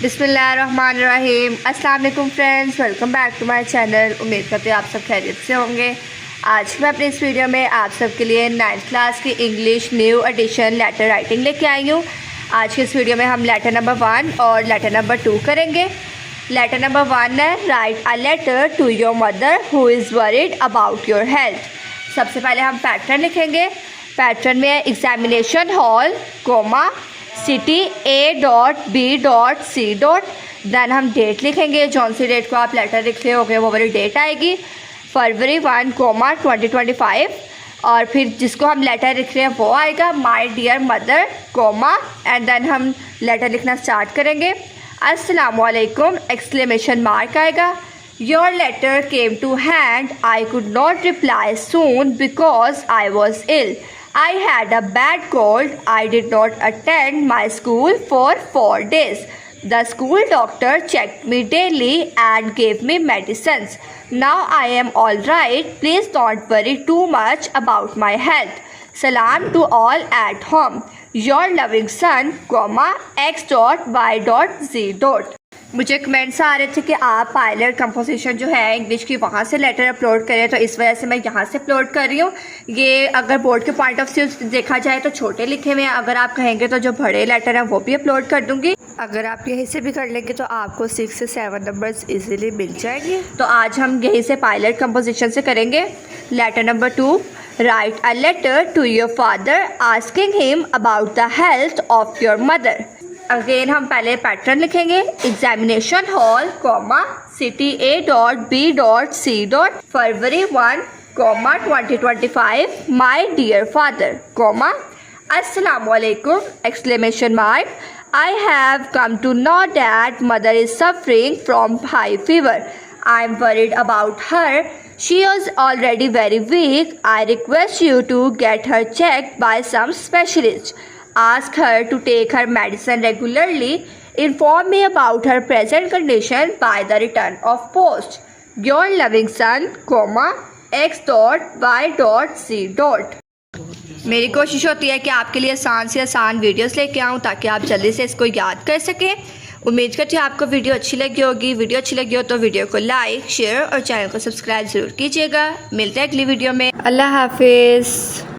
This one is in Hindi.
बिस्मिल्लाहिर्रहमानिर्रहीम। अस्सलाम वालेकुम friends, welcome back to my channel. उम्मीद करते हैं आप सब खैरियत से होंगे। आज मैं अपने इस वीडियो में आप सब के लिए 9th क्लास की English new edition letter writing लेके आई हूँ। आज के इस वीडियो में हम लेटर नंबर 1 और लेटर नंबर 2 करेंगे। लेटर नंबर 1 है write a letter to your mother who is worried about your health. सबसे पहले हम पैटर्न लिखेंगे। पैटर्न में examination hall comma city A.B.C. Then हम डेट लिखेंगे। जौन सी डेट को आप लेटर लिख रहे होगे वो वाली डेट आएगी, फरवरी 1, 2025। और फिर जिसको हम लेटर लिख रहे हैं वो आएगा my dear mother comma, and then हम लेटर लिखना स्टार्ट करेंगे। अस्सलाम वालेकुम एक्सक्लेमेशन मार्क आएगा। Your letter came to hand, I could not reply soon because I was ill. I had a bad cold. I did not attend my school for 4 days. The school doctor checked me daily and gave me medicines. Now I am all right. Please don't worry too much about my health. Salam to all at home. Your loving son, X.Y.Z. मुझे कमेंट्स आ रहे थे कि आप पायलट कंपोजिशन जो है इंग्लिश की वहाँ से लेटर अपलोड करें, तो इस वजह से मैं यहाँ से अपलोड कर रही हूँ। ये अगर बोर्ड के पॉइंट ऑफ व्यू देखा जाए तो छोटे लिखे हुए हैं, अगर आप कहेंगे तो जो बड़े लेटर हैं वो भी अपलोड कर दूँगी। अगर आप यहीं से भी कर लेंगे तो आपको 6 से 7 नंबर्स इजीली मिल जाएंगे। तो आज हम यहीं से पायलट कंपोजिशन से करेंगे। Letter number 2, write a letter to your father asking him about the health of your mother. Again हम पहले पैटर्न लिखेंगे। Examination hall comma city A.B.C. February 1, 2025 my dear father comma अस्सलाम वालेकुम exclamation mark. I have come to know that mother is suffering from high fever. I am worried about her. She is already very weak. I request you to get her checked by some specialist. Ask her to take her medicine regularly. Inform me about her present condition by the return of post. Your loving son, X.Y.Z. मेरी कोशिश होती है कि आपके लिए आसान से आसान वीडियोस लेके आऊँ ताकि आप जल्दी से इसको याद कर सकें। उम्मीद करती हूँ आपको वीडियो अच्छी लगी होगी। वीडियो अच्छी लगी हो तो वीडियो को लाइक शेयर और चैनल को सब्सक्राइब ज़रूर कीजिएगा। मिलते हैं अगली वीडियो में। अल्लाह हाफिज़।